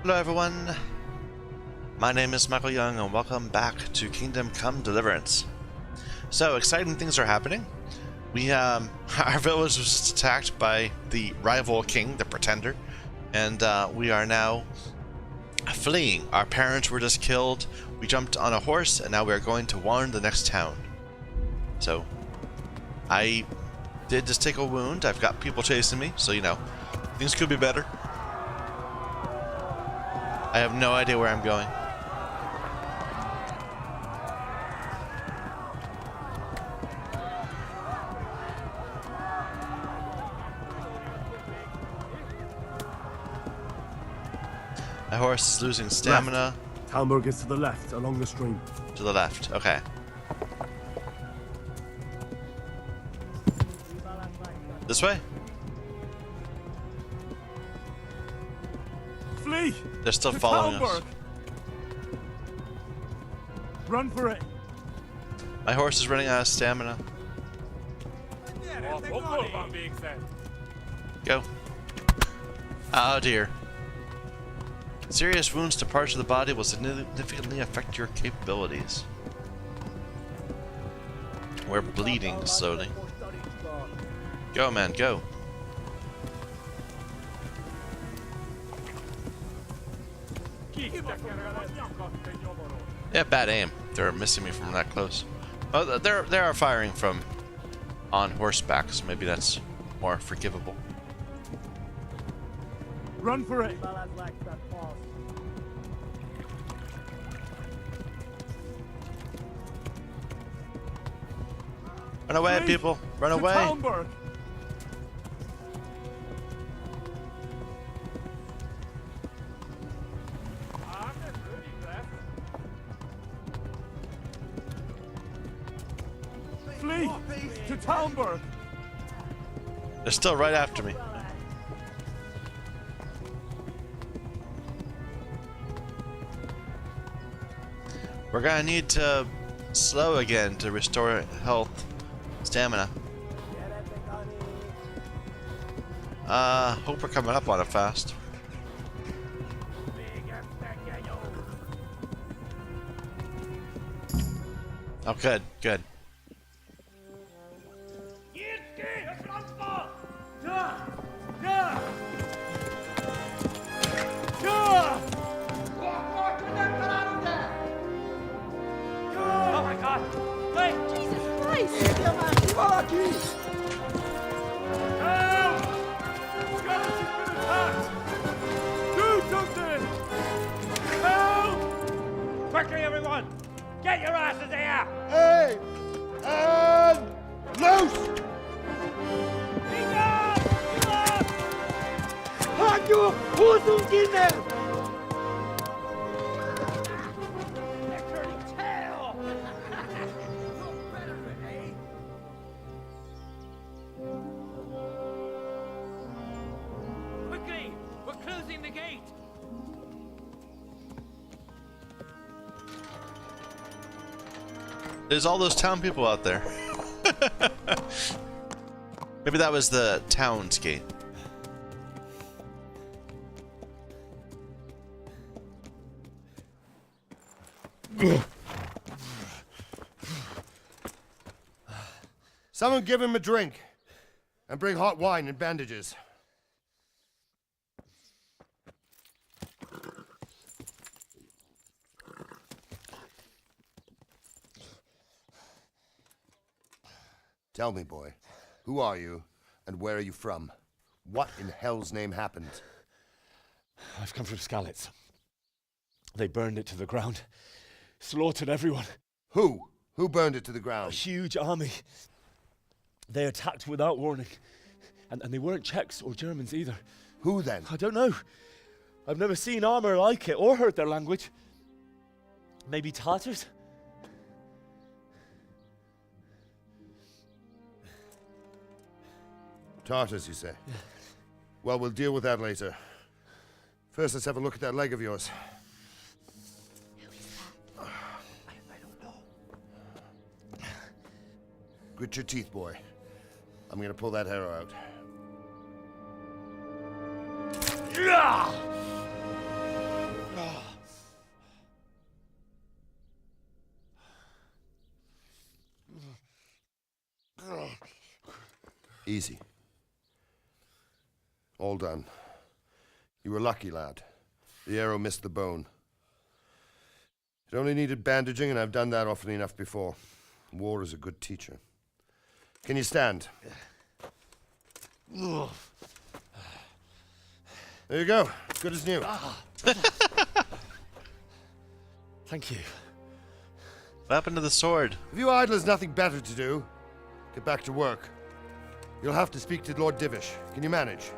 Hello everyone, my name is Michael Young and welcome back to Kingdom Come Deliverance. So, exciting things are happening. Our village was just attacked by the rival king, the Pretender, and we are now fleeing. Our parents were just killed, we jumped on a horse, and now we are going to warn the next town. So, I did just take a wound, I've got people chasing me, so you know, things could be better. I have no idea where I'm going. My horse is losing stamina. Talmberg is to the left, along the stream. To the left, okay. This way? Flee! They're still following us. Run for it! My horse is running out of stamina. Go. Oh dear. Serious wounds to parts of the body will significantly affect your capabilities. We're bleeding slowly. Go, man, go. Yeah, bad aim. They're missing me from that close. Oh, they are firing from on horseback, so maybe that's more forgivable. Run for it! Run away, people! Run away! Talmberg. Flee to Talmberg. They're still right after me. We're gonna need to slow again to restore health, stamina. Hope we're coming up on it fast. Oh, good, good. Quickly, everyone! Get your asses here! Hey! And loose! Halt you Husunkinder! They're turning tail! Quickly! We're closing the gate! There's all those town people out there. Maybe that was the town's gate. Someone give him a drink. And bring hot wine and bandages. Tell me, boy, who are you, and where are you from? What in hell's name happened? I've come from Skalitz. They burned it to the ground. Slaughtered everyone. Who? Who burned it to the A ground? huge army. They attacked without warning. And they weren't Czechs or Germans either. Who then? I don't know. I've never seen armor like it or heard their language. Maybe Tatars? Tartars, you say? Yeah. Well, we'll deal with that later. First, let's have a look at that leg of yours. I don't know. Grit your teeth, boy. I'm gonna pull that arrow out. Easy. All done. You were lucky, lad. The arrow missed the bone. It only needed bandaging, and I've done that often enough before. War is a good teacher. Can you stand? There you go. Good as new. Thank you. What happened to the sword? If you idlers nothing better to do, get back to work. You'll have to speak to Lord Divish. Can you manage?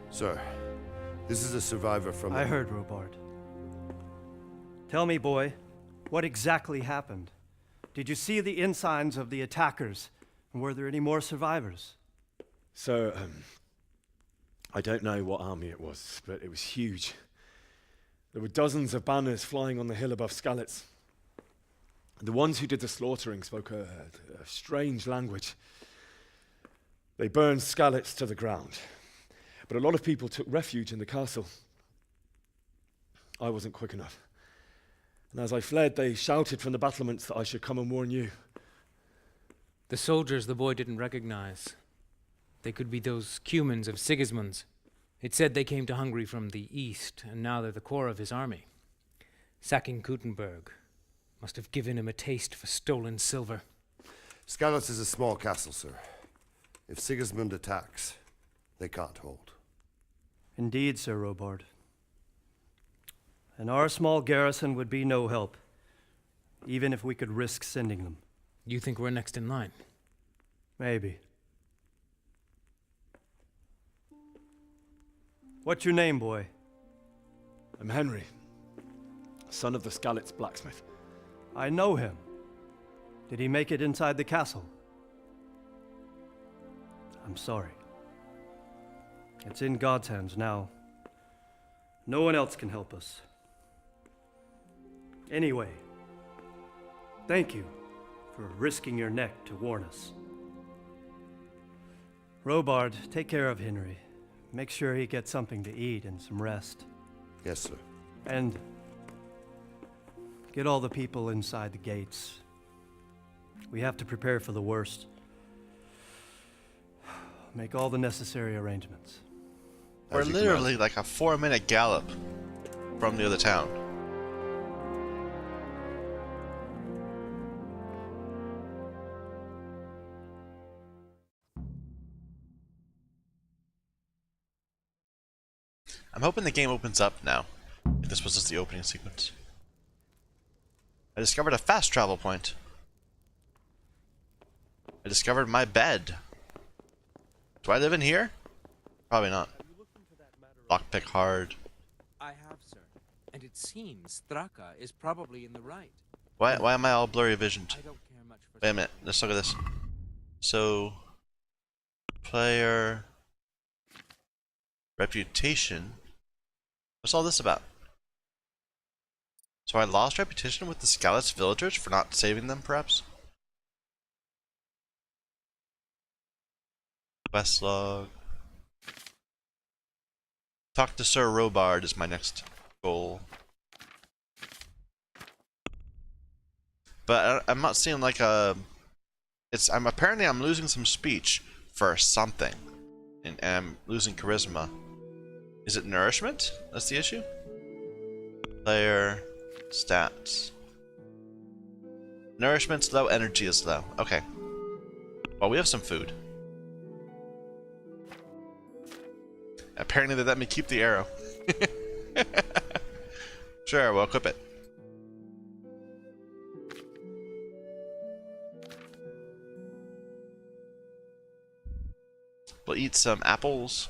Sir, this is a survivor from... I heard, Robard. Tell me, boy, what exactly happened? Did you see the ensigns of the attackers? And were there any more survivors? So, I don't know what army it was, but it was huge. There were dozens of banners flying on the hill above Skalitz. The ones who did the slaughtering spoke a strange language. They burned Skalitz to the ground. But a lot of people took refuge in the castle. I wasn't quick enough. And as I fled, they shouted from the battlements that I should come and warn you. The soldiers the boy didn't recognize. They could be those Cumans of Sigismund's. It said they came to Hungary from the east, and now they're the core of his army. Sacking Gutenberg must have given him a taste for stolen silver. Skalitz is a small castle, sir. If Sigismund attacks, they can't hold. Indeed, Sir Robard. And our small garrison would be no help, even if we could risk sending them. You think we're next in line? Maybe. What's your name, boy? I'm Henry, son of the Skalitz blacksmith. I know him. Did he make it inside the castle? I'm sorry. It's in God's hands now. No one else can help us. Anyway, thank you for risking your neck to warn us. Robard, take care of Henry. Make sure he gets something to eat and some rest. Yes, sir. And get all the people inside the gates. We have to prepare for the worst. Make all the necessary arrangements. We're As you literally like a 4-minute gallop from the other town. I'm hoping the game opens up now. If this was just the opening sequence. I discovered a fast travel point. I discovered my bed. Do I live in here? Probably not. Lockpick hard. I have, sir. And it seems Straka is probably in the right. Why am I all blurry visioned? I don't care much for... Wait a minute, let's look at this. So, player reputation. What's all this about? So I lost reputation with the Skalitz villagers for not saving them, perhaps? Quest log. Talk to Sir Robard is my next goal. But I'm not seeing like a... apparently I'm losing some speech for something. And I'm losing charisma. Is it nourishment? That's the issue? Player... stats. Nourishment's low, energy is low. Okay. Well, we have some food. Apparently they let me keep the arrow. Sure, we'll equip it. We'll eat some apples.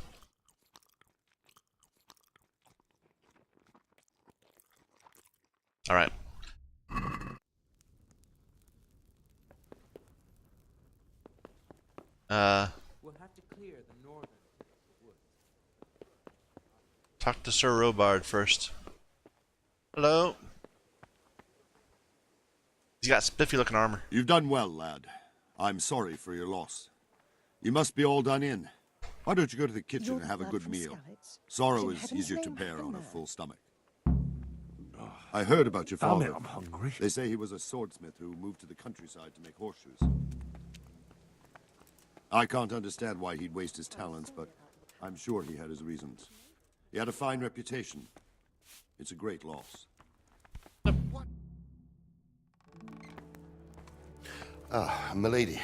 Alright. We'll have to clear the northern woods. Talk to Sir Robard first. Hello. He's got spiffy looking armor. You've done well, lad. I'm sorry for your loss. You must be all done in. Why don't you go to the kitchen and have a good meal? Sorrow is easier to bear on a full stomach. I heard about your father. I'm hungry. They say he was a swordsmith who moved to the countryside to make horseshoes. I can't understand why he'd waste his talents, but I'm sure he had his reasons. He had a fine reputation. It's a great loss. Ah, milady.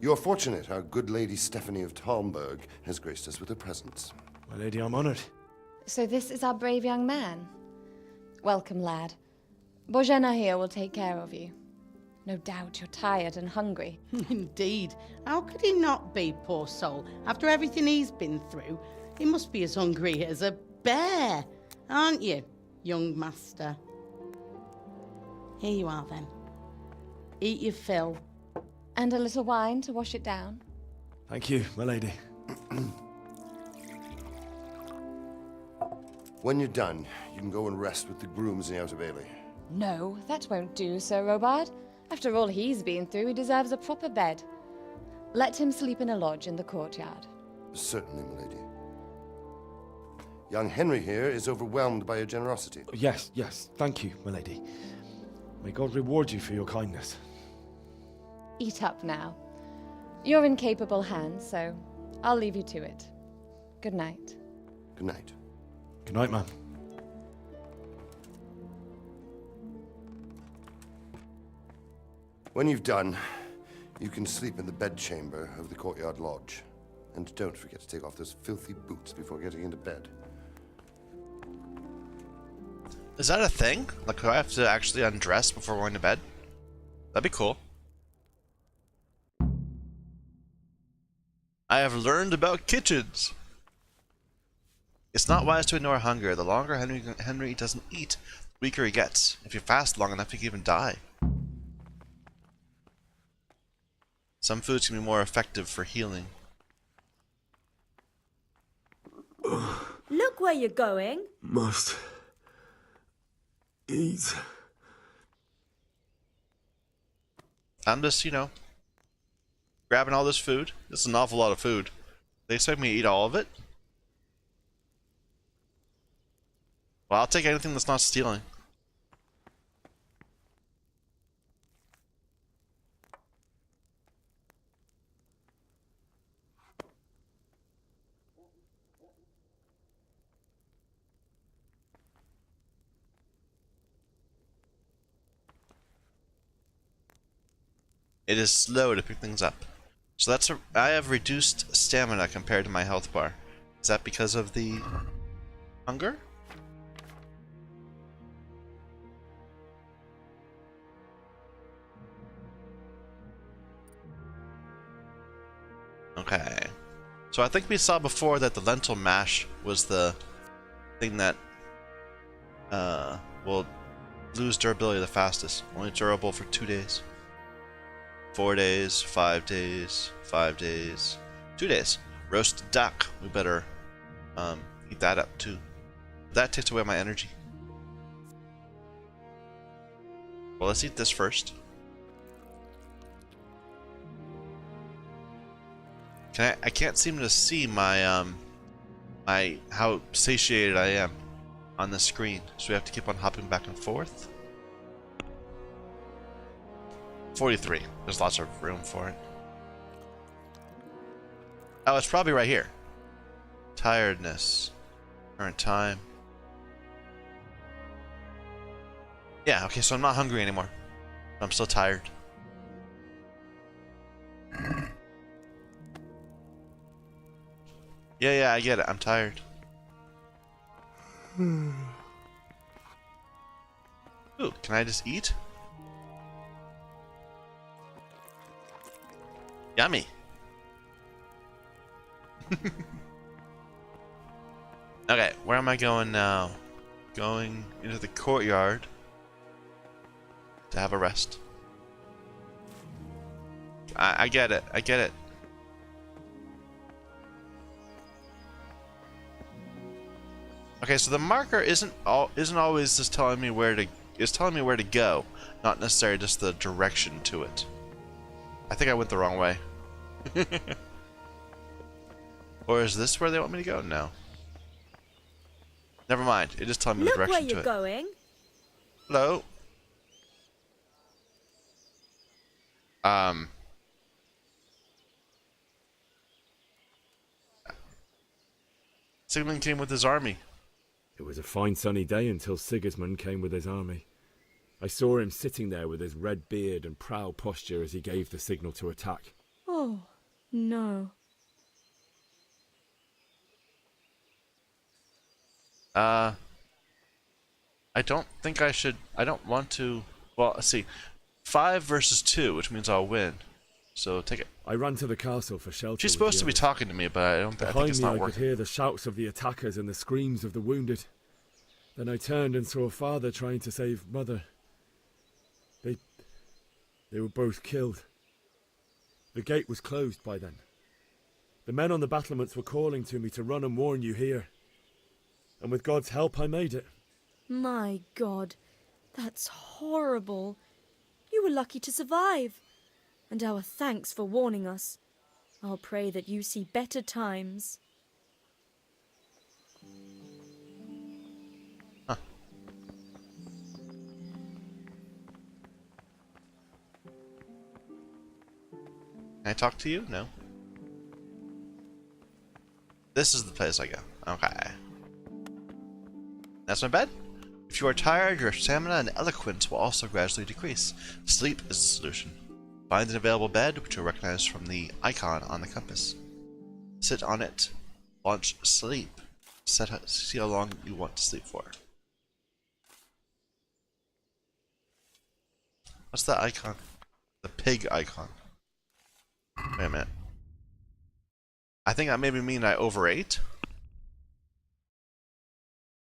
You are fortunate our good lady Stephanie of Talmberg has graced us with her presence. My lady, I'm honored. So this is our brave young man. Welcome, lad. Bozhena here will take care of you. No doubt you're tired and hungry. Indeed. How could he not be, poor soul? After everything he's been through, he must be as hungry as a bear, aren't you, young master? Here you are, then. Eat your fill. And a little wine to wash it down. Thank you, my lady. When you're done, you can go and rest with the grooms in the outer bailey. No, that won't do, Sir Robard. After all he's been through, he deserves a proper bed. Let him sleep in a lodge in the courtyard. Certainly, milady. Young Henry here is overwhelmed by your generosity. Yes, yes, thank you, my lady. May God reward you for your kindness. Eat up now. You're in capable hands, so I'll leave you to it. Good night. Good night. Good night, man. When you've done, you can sleep in the bedchamber of the courtyard lodge. And don't forget to take off those filthy boots before getting into bed. Is that a thing? Like, do I have to actually undress before going to bed? That'd be cool. I have learned about kitchens. It's not wise to ignore hunger. The longer Henry doesn't eat, the weaker he gets. If you fast long enough, you can even die. Some foods can be more effective for healing. Look where you're going. Must eat. I'm just, grabbing all this food. This is an awful lot of food. They expect me to eat all of it? Well, I'll take anything that's not stealing. It is slow to pick things up. So I have reduced stamina compared to my health bar. Is that because of the hunger? Okay. So I think we saw before that the lentil mash was the thing that will lose durability the fastest. Only durable for 2 days. 4 days, 5 days, 5 days, 2 days. Roast duck. We better eat that up too. That takes away my energy. Well, let's eat this first. I can't seem to see my how satiated I am on the screen, so we have to keep on hopping back and forth. 43. There's lots of room for it. Oh, it's probably right here. Tiredness. Current time. Yeah, okay, so I'm not hungry anymore. I'm still tired. Yeah, I get it. I'm tired. Ooh, can I just eat? Yummy. Okay, where am I going now? Going into the courtyard to have a rest. I get it. I get it. Okay, so the marker isn't always just telling me where to It's telling me where to go, not necessarily just the direction to it. I think I went the wrong way. Or is this where they want me to go? No. Never mind. It just telling me the direction to it. Look where you're going. Hello. Sigmund came with his army. It was a fine sunny day until Sigismund came with his army. I saw him sitting there with his red beard and proud posture as he gave the signal to attack. Oh, no. I don't think I should. I don't want to. Well, let's see. 5 versus 2, which means I'll win. So take it. I ran to the castle for shelter. She's supposed to be talking to me, but I don't. I think it's not working. working. I could hear the shouts of the attackers and the screams of the wounded. Then I turned and saw Father trying to save Mother. They were both killed. The gate was closed by then. The men on the battlements were calling to me to run and warn you here. And with God's help, I made it. My God, that's horrible. You were lucky to survive. And our thanks for warning us. I'll pray that you see better times. Huh. Can I talk to you? No. This is the place I go. Okay. That's my bed. If you are tired, your stamina and eloquence will also gradually decrease. Sleep is the solution. Find an available bed, which you'll recognize from the icon on the compass. Sit on it. Launch sleep. See how long you want to sleep for. What's that icon? The pig icon. Wait a minute. I think that maybe mean I overate.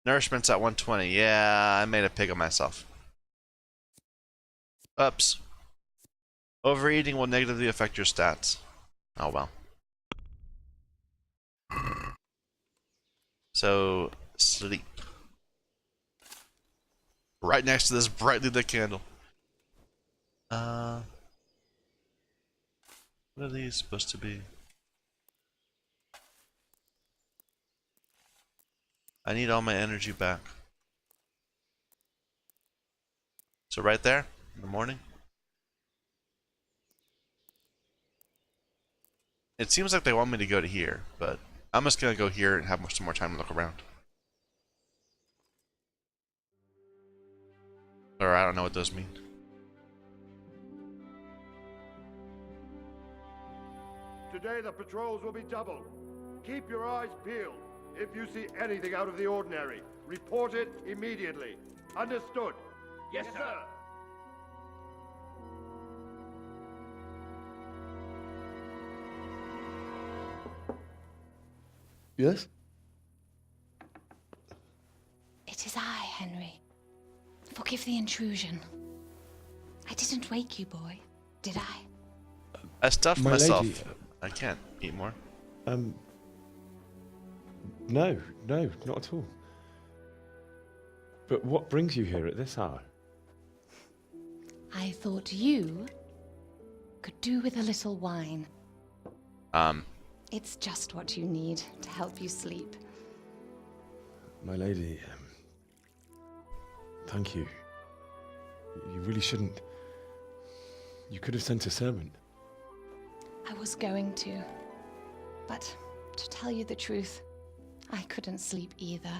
Nourishment's at 120. Yeah, I made a pig of myself. Oops. Overeating will negatively affect your stats. Oh well. So, sleep. Right next to this brightly lit candle. What are these supposed to be? I need all my energy back. So right there, in the morning. It seems like they want me to go to here, but I'm just gonna go here and have some more time to look around. Or I don't know what those mean. Today the patrols will be doubled. Keep your eyes peeled. If you see anything out of the ordinary, report it immediately. Understood? Yes, sir. Yes? It is I, Henry. Forgive the intrusion. I didn't wake you, boy, did I? I stuffed My myself. lady, I can't eat more. No, not at all. But what brings you here at this hour? I thought you could do with a little wine. It's just what you need to help you sleep. My lady, thank you. You really shouldn't. You could have sent a servant. I was going to. But to tell you the truth, I couldn't sleep either.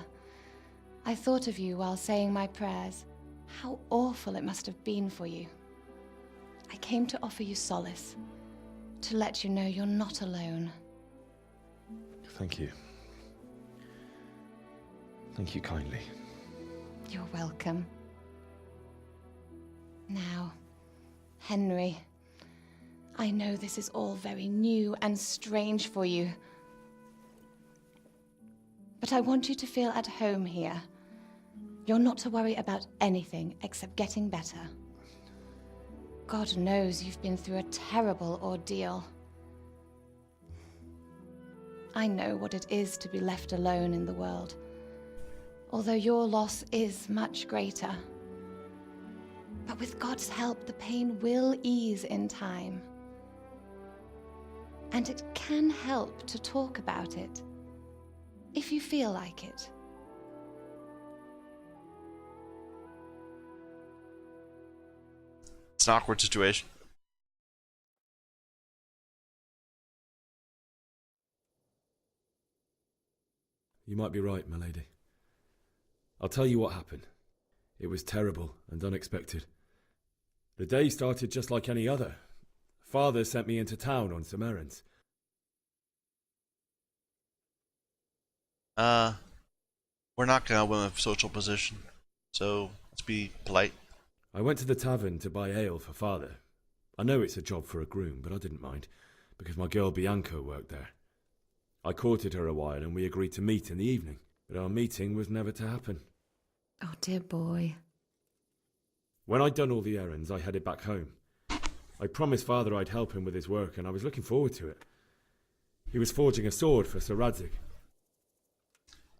I thought of you while saying my prayers. How awful it must have been for you. I came to offer you solace, to let you know you're not alone. Thank you. Thank you kindly. You're welcome. Now, Henry, I know this is all very new and strange for you. But I want you to feel at home here. You're not to worry about anything except getting better. God knows you've been through a terrible ordeal. I know what it is to be left alone in the world, although your loss is much greater. But with God's help, the pain will ease in time. And it can help to talk about it, if you feel like it. It's an awkward situation. You might be right, my lady. I'll tell you what happened. It was terrible and unexpected. The day started just like any other. Father sent me into town on some errands. We're not gonna win a social position, so let's be polite. I went to the tavern to buy ale for Father. I know it's a job for a groom, but I didn't mind, because my girl Bianca worked there. I courted her a while and we agreed to meet in the evening, but our meeting was never to happen. Oh, dear boy. When I'd done all the errands, I headed back home. I promised Father I'd help him with his work, and I was looking forward to it. He was forging a sword for Sir Radzik.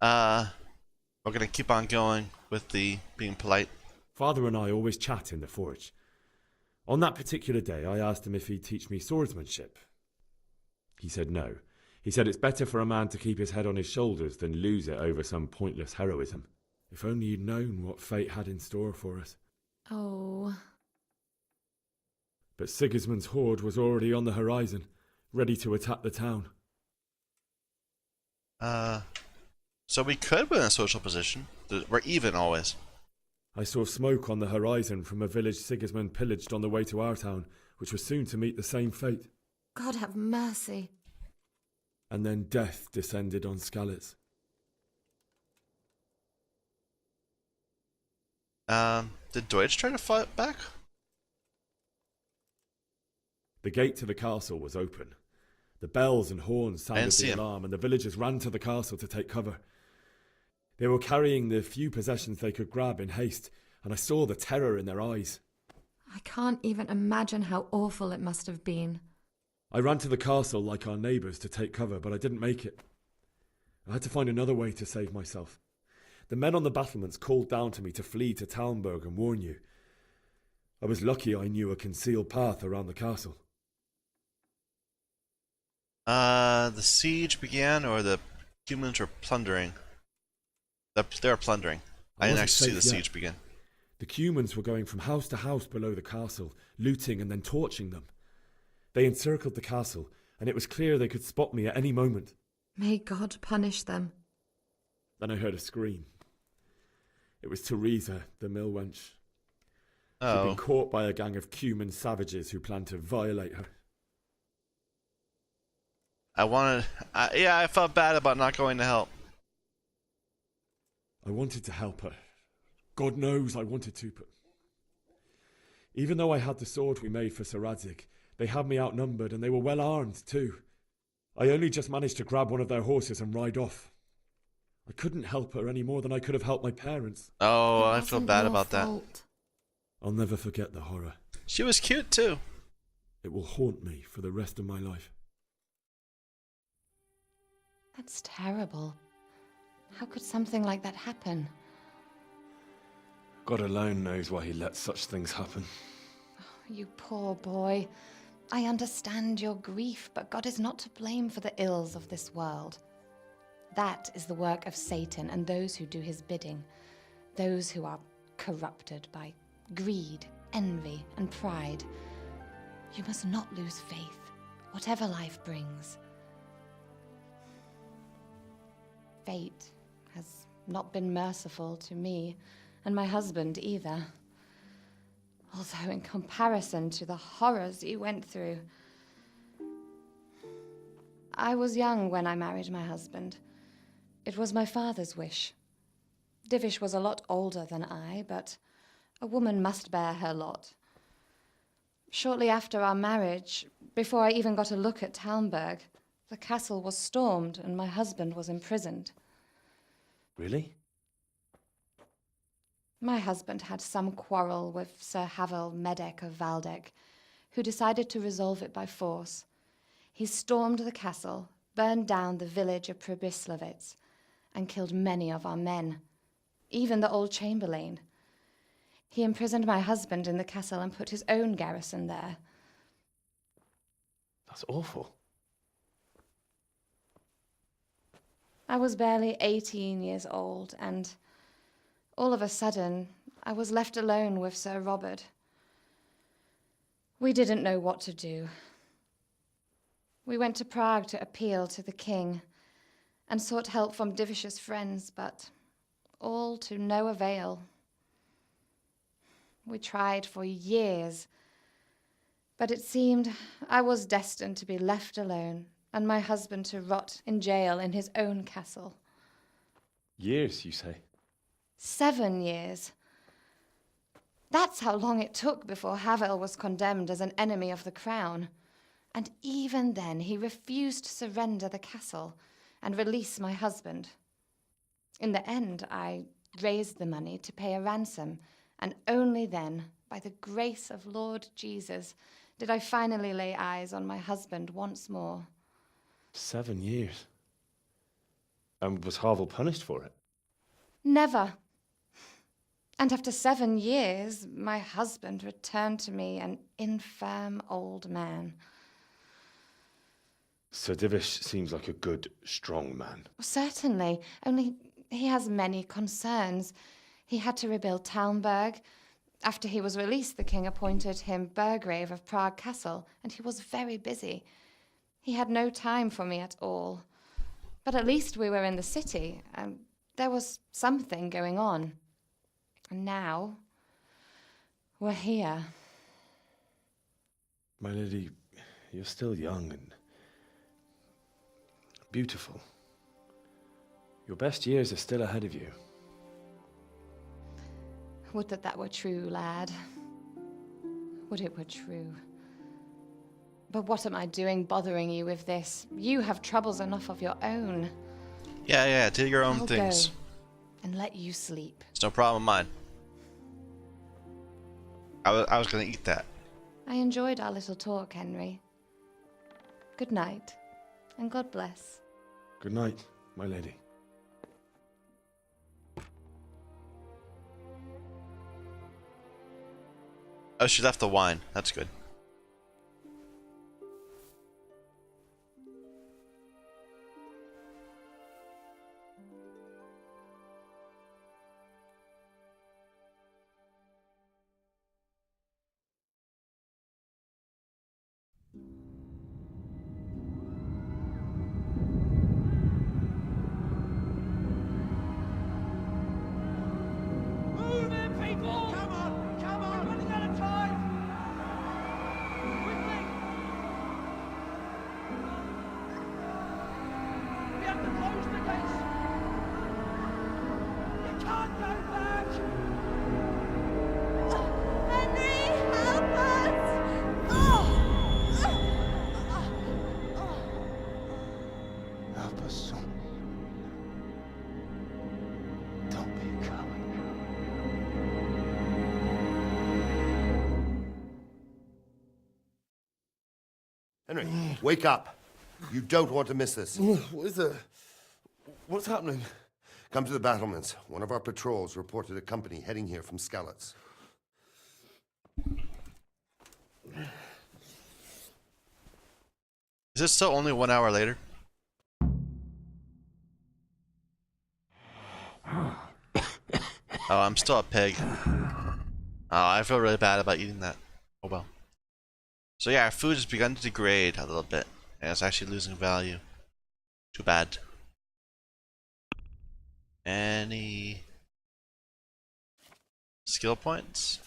We're gonna keep on going with the being polite. Father and I always chat in the forge. On that particular day, I asked him if he'd teach me swordsmanship. He said no. He said it's better for a man to keep his head on his shoulders than lose it over some pointless heroism. If only he'd known what fate had in store for us. Oh. But Sigismund's horde was already on the horizon, ready to attack the town. So we could win a social position. We're even always. I saw smoke on the horizon from a village Sigismund pillaged on the way to our town, which was soon to meet the same fate. God have mercy. And then death descended on Skalitz. Did Deutsch try to fight back? The gate to the castle was open. The bells and horns sounded the alarm, and the villagers ran to the castle to take cover. They were carrying the few possessions they could grab in haste, and I saw the terror in their eyes. I can't even imagine how awful it must have been. I ran to the castle like our neighbours to take cover, but I didn't make it. I had to find another way to save myself. The men on the battlements called down to me to flee to Talmberg and warn you. I was lucky I knew a concealed path around the castle. The siege began, or the humans were plundering? They were plundering. I didn't actually see the siege begin. The humans were going from house to house below the castle, looting and then torching them. They encircled the castle, and it was clear they could spot me at any moment. May God punish them. Then I heard a scream. It was Teresa, the mill wench. Oh. She'd been caught by a gang of Cuman savages who planned to violate her. I felt bad about not going to help. I wanted to help her. God knows I wanted to, but... Even though I had the sword we made for Sir Radzik, they had me outnumbered and they were well armed too. I only just managed to grab one of their horses and ride off. I couldn't help her any more than I could have helped my parents. Oh, I feel bad about that. I'll never forget the horror. She was cute too. It will haunt me for the rest of my life. That's terrible. How could something like that happen? God alone knows why he lets such things happen. Oh, you poor boy. I understand your grief, but God is not to blame for the ills of this world. That is the work of Satan and those who do his bidding, those who are corrupted by greed, envy, and pride. You must not lose faith, whatever life brings. Fate has not been merciful to me, and my husband either. Although in comparison to the horrors you went through. I was young when I married my husband. It was my father's wish. Divish was a lot older than I, but a woman must bear her lot. Shortly after our marriage, before I even got a look at Talmberg, the castle was stormed and my husband was imprisoned. Really? My husband had some quarrel with Sir Havel Medek of Valdek, who decided to resolve it by force. He stormed the castle, burned down the village of Pribyslavitz, and killed many of our men, even the old chamberlain. He imprisoned my husband in the castle and put his own garrison there. That's awful. I was barely 18 years old, and all of a sudden, I was left alone with Sir Robert. We didn't know what to do. We went to Prague to appeal to the king and sought help from Divish's friends, but all to no avail. We tried for years, but it seemed I was destined to be left alone and my husband to rot in jail in his own castle. Years, you say? 7 years. That's how long it took before Havel was condemned as an enemy of the crown. And even then, he refused to surrender the castle and release my husband. In the end, I raised the money to pay a ransom, and only then, by the grace of Lord Jesus, did I finally lay eyes on my husband once more. 7 years. And was Havel punished for it? Never. And after 7 years, my husband returned to me an infirm old man. Sir Divish seems like a good, strong man. Certainly, only he has many concerns. He had to rebuild Talmberg. After he was released, the king appointed him Burgrave of Prague Castle, and he was very busy. He had no time for me at all. But at least we were in the city, and there was something going on. And now, we're here. My lady, you're still young and beautiful. Your best years are still ahead of you. Would that that were true, lad. Would it were true. But what am I doing bothering you with this? You have troubles enough of your own. Yeah, do your own I'll things. go and let you sleep. It's no problem of mine. I was gonna eat that. I enjoyed our little talk, Henry. Good night, and God bless. Good night, my lady. Oh, she left the wine. That's good. Move in, people! Come on! Come on! We're running out of time! Quickly! We have to close the gates! You can't go back! Henry, help us! Help us, son. Don't be a coward. Henry, wake up. You don't want to miss this. What is it? What's happening? Come to the battlements. One of our patrols reported a company heading here from Skalitz. Is it still only 1 hour later? Oh, I'm still a pig. Oh, I feel really bad about eating that. Oh well. So yeah, our food has begun to degrade a little bit, and it's actually losing value. Too bad. Any skill points?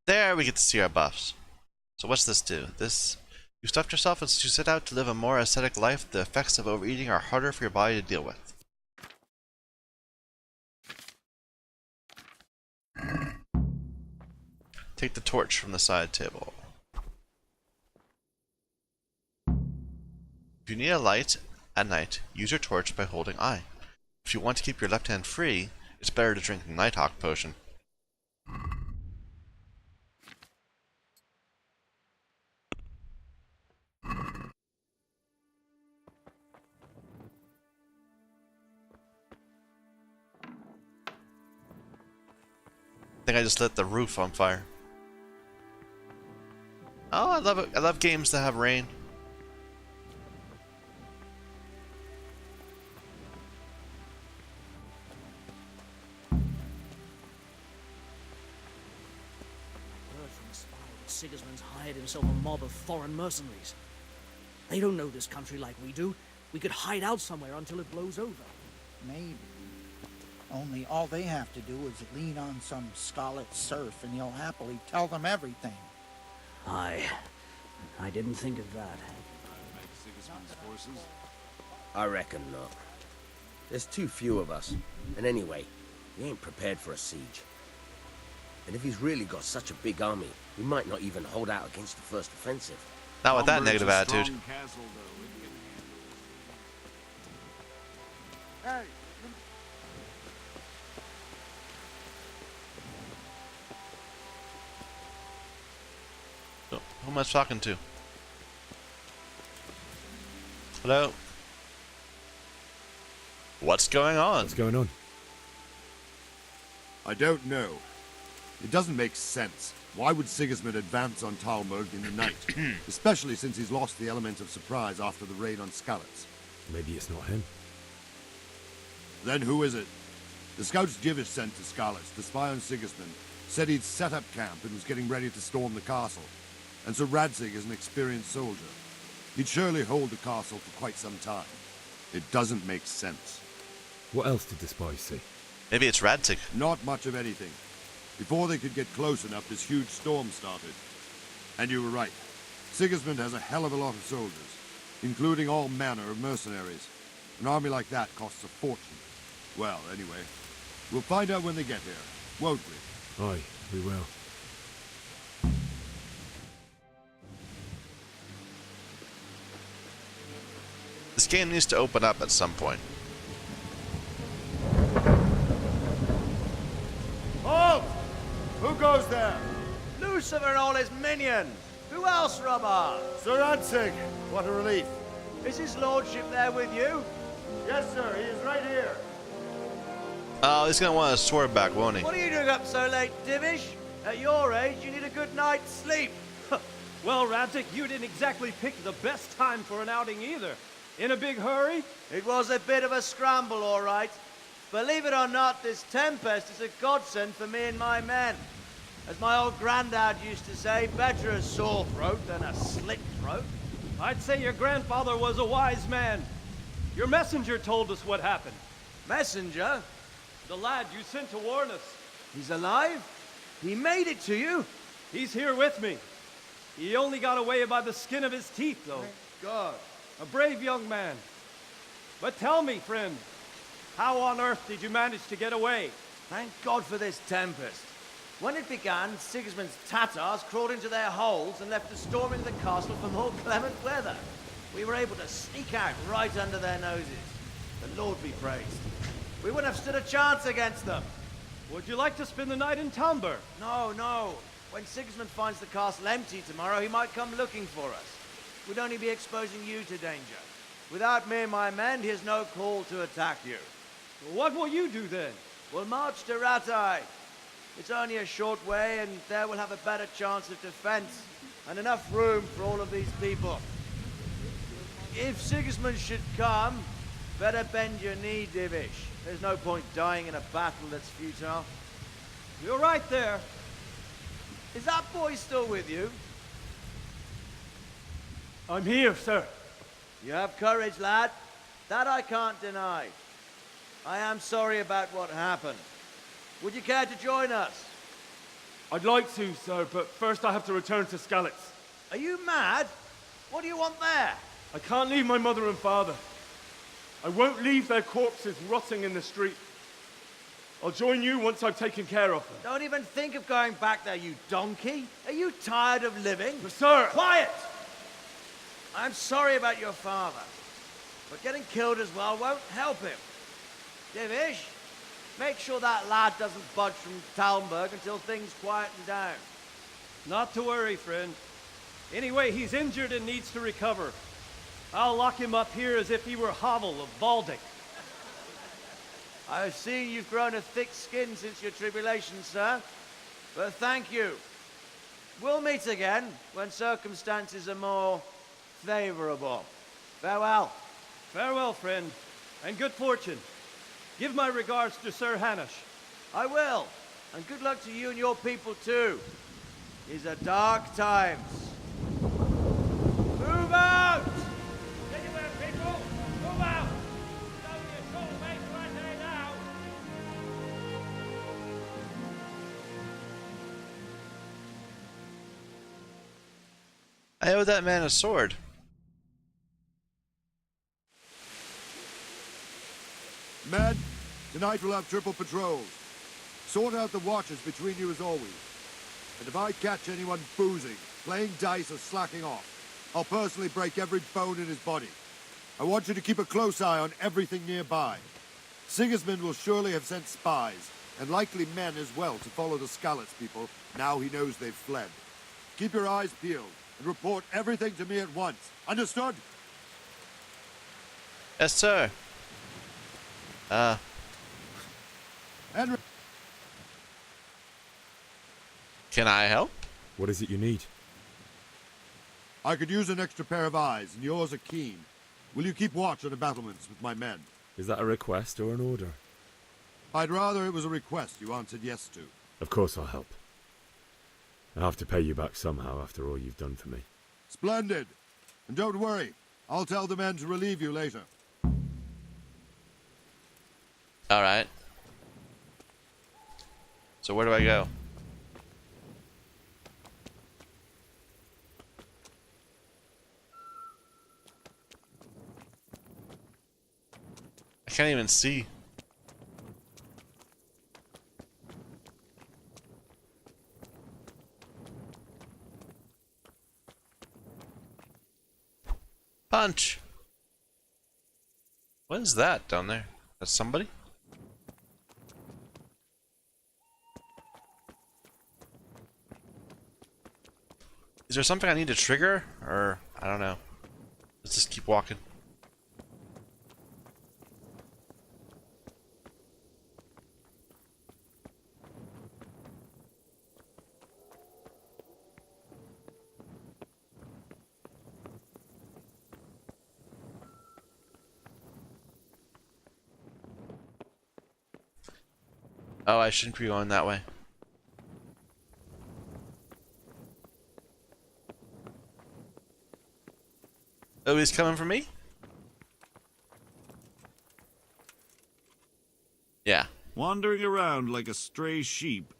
There we get to see our buffs. So what's this do? This, you stuffed yourself as you set out to live a more ascetic life. The effects of overeating are harder for your body to deal with. Take the torch from the side table. If you need a light at night, use your torch by holding I. If you want to keep your left hand free, it's better to drink Nighthawk potion. think I just lit the roof on fire. Oh, I love it. I love games that have rain. Heard from the spy that Sigismund's hired himself a mob of foreign mercenaries. They don't know this country like we do. We could hide out somewhere until it blows over. Maybe. Only all they have to do is lean on some scarlet serf and he'll happily tell them everything. I didn't think of that. Sigismund's forces? I reckon not. There's too few of us. And anyway, he ain't prepared for a siege. And if he's really got such a big army, he might not even hold out against the first offensive. Not with that Talmberg's negative a attitude. strong castle, though. It can handle it. Hey! Oh, who am I talking to? Hello? What's going on? What's going on? I don't know. It doesn't make sense. Why would Sigismund advance on Talmberg in the night? Especially since he's lost the element of surprise after the raid on Skalitz. Maybe it's not him. Then who is it? The scouts Jivish sent to Skalitz to spy on Sigismund said he'd set up camp and was getting ready to storm the castle. And so Radzig is an experienced soldier. He'd surely hold the castle for quite some time. It doesn't make sense. What else did the spies see? Maybe it's Radzig. Not much of anything. Before they could get close enough, this huge storm started. And you were right. Sigismund has a hell of a lot of soldiers, including all manner of mercenaries. An army like that costs a fortune. Well, anyway, we'll find out when they get here, won't we? Aye, we will. This game needs to open up at some point. Halt! Who goes there? Lucifer and all his minions. Who else, Robert? Sir Radzig. What a relief. Is his lordship there with you? Yes, sir. He is right here. Oh, he's gonna want his sword back, won't he? What are you doing up so late, Divish? At your age, you need a good night's sleep. Well, Radzig, you didn't exactly pick the best time for an outing either. In a big hurry? It was a bit of a scramble, all right. Believe it or not, this tempest is a godsend for me and my men. As my old granddad used to say, better a sore throat than a slit throat. I'd say your grandfather was a wise man. Your messenger told us what happened. Messenger? The lad you sent to warn us. He's alive? He made it to you? He's here with me. He only got away by the skin of his teeth, though. Thank God. A brave young man. But tell me, friend, how on earth did you manage to get away? Thank God for this tempest. When it began, Sigismund's Tatars crawled into their holes and left us storming the castle for more clement weather. We were able to sneak out right under their noses. The Lord be praised. We wouldn't have stood a chance against them. Would you like to spend the night in Talmberg? No, no. When Sigismund finds the castle empty tomorrow, he might come looking for us. We'd only be exposing you to danger. Without me and my men, he has no call to attack you. What will you do then? We'll march to Ratai. It's only a short way, and there we'll have a better chance of defense and enough room for all of these people. If Sigismund should come, better bend your knee, Divish. There's no point dying in a battle that's futile. You're right there. Is that boy still with you? I'm here, sir. You have courage, lad. That I can't deny. I am sorry about what happened. Would you care to join us? I'd like to, sir, but first I have to return to Skalitz. Are you mad? What do you want there? I can't leave my mother and father. I won't leave their corpses rotting in the street. I'll join you once I've taken care of them. Don't even think of going back there, you donkey. Are you tired of living? But sir! Quiet! I'm sorry about your father, but getting killed as well won't help him. Divish, make sure that lad doesn't budge from Talmberg until things quieten down. Not to worry, friend. Anyway, he's injured and needs to recover. I'll lock him up here as if he were Havel of Baldic. I've seen you've grown a thick skin since your tribulation, sir. But thank you. We'll meet again when circumstances are more favorable. Farewell. Farewell, friend, and good fortune. Give my regards to Sir Hanush. I will. And good luck to you and your people too. These are dark times. Move out! Anywhere, people! Move out! It's only a short way to Athe now! I owe that man a sword. Men, tonight we'll have triple patrols. Sort out the watches between you as always. And if I catch anyone boozing, playing dice or slacking off, I'll personally break every bone in his body. I want you to keep a close eye on everything nearby. Sigismund will surely have sent spies, and likely men as well, to follow the Skalitz people, now he knows they've fled. Keep your eyes peeled, and report everything to me at once. Understood? Yes, sir. Henry. Can I help? What is it you need? I could use an extra pair of eyes, and yours are keen. Will you keep watch on the battlements with my men? Is that a request or an order? I'd rather it was a request you answered yes to. Of course I'll help. I'll have to pay you back somehow after all you've done for me. Splendid. And don't worry, I'll tell the men to relieve you later. Alright. So where do I go? I can't even see. Punch! What is that down there? That's somebody? Is there something I need to trigger? Or, I don't know. Let's just keep walking. Oh, I shouldn't be going that way. Oh, he's coming for me? Yeah. Wandering around like a stray sheep.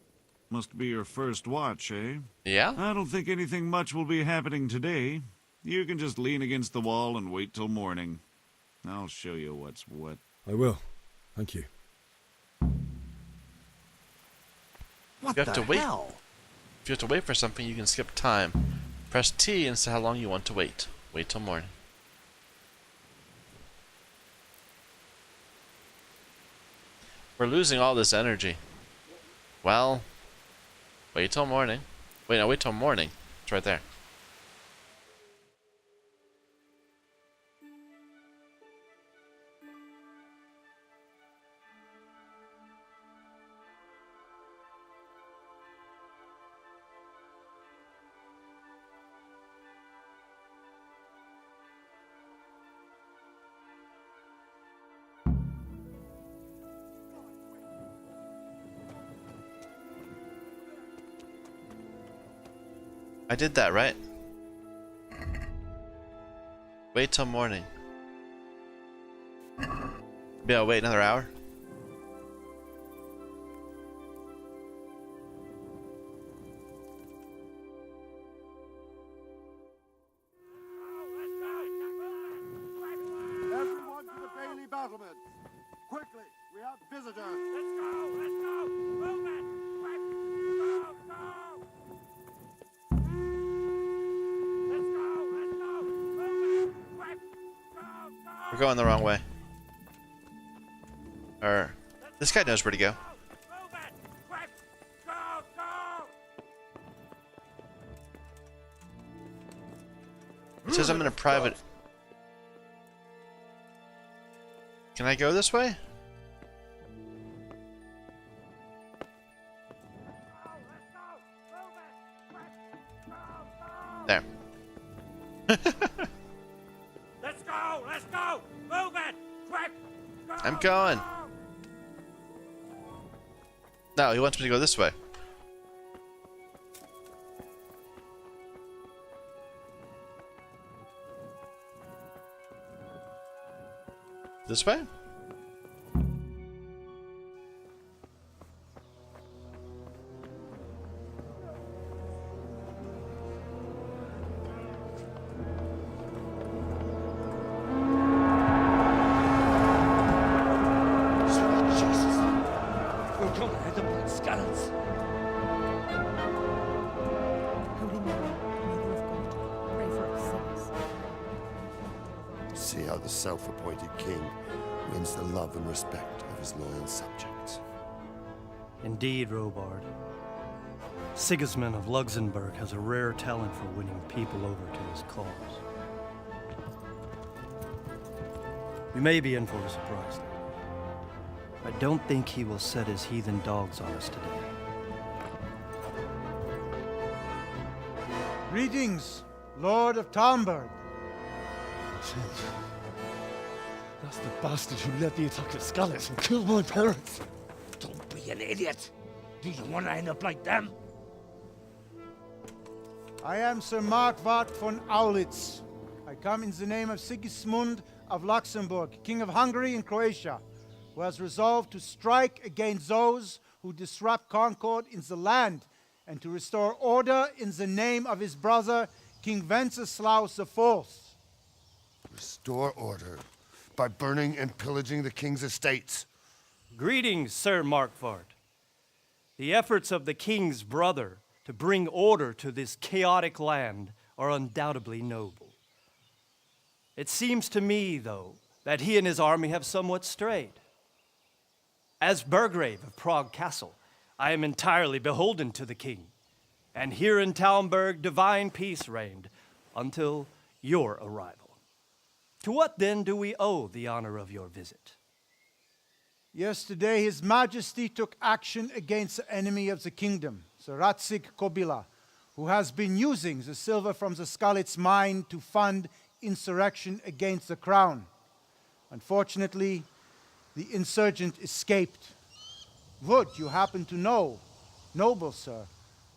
Must be your first watch, eh? Yeah? I don't think anything much will be happening today. You can just lean against the wall and wait till morning. I'll show you what's what. I will. Thank you. If you have to wait. If you have to wait for something, you can skip time. Press T and say how long you want to wait. Wait till morning. We're losing all this energy. Well, wait till morning. Wait, no, wait till morning. It's right there. I did that, right? Wait till morning. Maybe I'll wait another hour. Everyone to the Bailey battlements! Quickly, we have visitors! Let's go! Let's go! Move it! Go! Go! Let's go! Let's go! Move it! Quick! Go! Go! We're going the wrong way. Or, this guy knows where to go. Move it! Quick! Go! Go! It says I'm in a private... Can I go this way? There. Let's go! Let's go! Move it! Quick! Go! I'm going. No, he wants me to go this way. This way? See how the self-appointed king wins the love and respect of his loyal subjects. Indeed, Robard. Sigismund of Luxembourg has a rare talent for winning people over to his cause. We may be in for a surprise, though. I don't think he will set his heathen dogs on us today. Greetings, Lord of Talmberg. That's the bastard who led the attack at Scarlet and killed my parents. Don't be an idiot. Do you want to end up like them? I am Sir Markwart von Aulitz. I come in the name of Sigismund of Luxembourg, King of Hungary and Croatia, who has resolved to strike against those who disrupt concord in the land and to restore order in the name of his brother, King Wenceslaus IV. Restore order by burning and pillaging the king's estates. Greetings, Sir Markwart. The efforts of the king's brother to bring order to this chaotic land are undoubtedly noble. It seems to me, though, that he and his army have somewhat strayed. As Burgrave of Prague Castle, I am entirely beholden to the king, and here in Talmberg divine peace reigned until your arrival. To what then do we owe the honor of your visit? Yesterday, His Majesty took action against the enemy of the kingdom, Sir Radzig Kobyla, who has been using the silver from the Skalitz mine to fund insurrection against the crown. Unfortunately, the insurgent escaped. Would you happen to know, noble sir,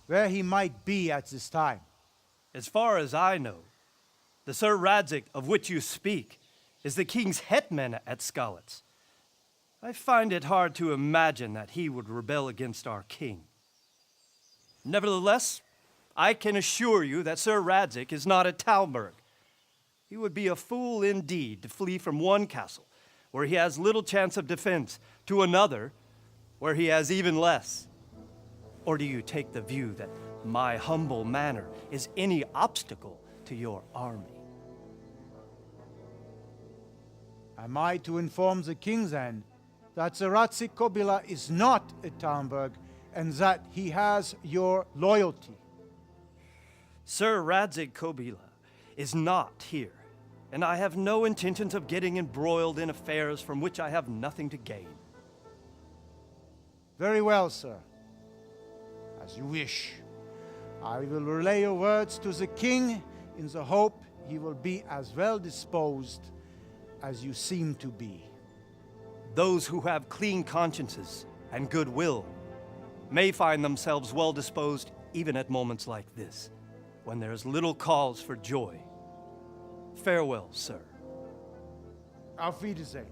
where he might be at this time? As far as I know, the Sir Radzig of which you speak is the king's hetman at Skalitz. I find it hard to imagine that he would rebel against our king. Nevertheless, I can assure you that Sir Radzig is not at Talmberg. He would be a fool indeed to flee from one castle where he has little chance of defense to another where he has even less. Or do you take the view that my humble manner is any obstacle to your army? Am I to inform the king then that Sir Radzig Kobyla is not at Talmberg and that he has your loyalty? Sir Radzig Kobyla is not here, and I have no intentions of getting embroiled in affairs from which I have nothing to gain. Very well, sir. As you wish. I will relay your words to the king in the hope he will be as well disposed as you seem to be. Those who have clean consciences and goodwill may find themselves well disposed even at moments like this, when there is little cause for joy. Farewell, sir. Auf Wiedersehen.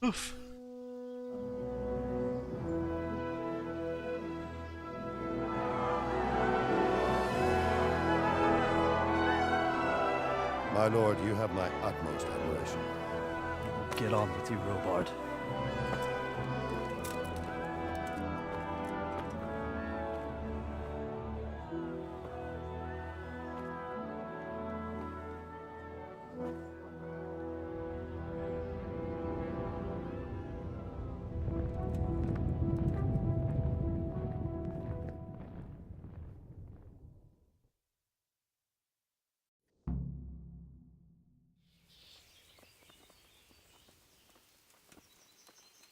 Oof. My lord, you have my utmost admiration. Get on with you, Robard.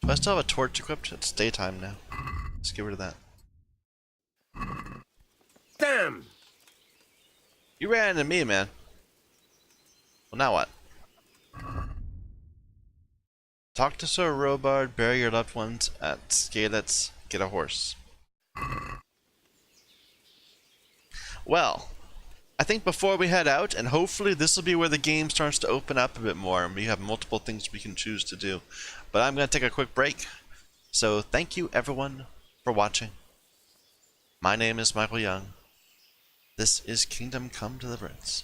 Do I still have a torch equipped? It's daytime now. Let's get rid of that. Damn! You ran into me, man. Well, now what? Talk to Sir Robard, bury your loved ones at Scalets, get a horse. Well, I think before we head out, and hopefully this will be where the game starts to open up a bit more, and we have multiple things we can choose to do. But I'm going to take a quick break. So thank you everyone for watching. My name is Michael Young. This is Kingdom Come Deliverance.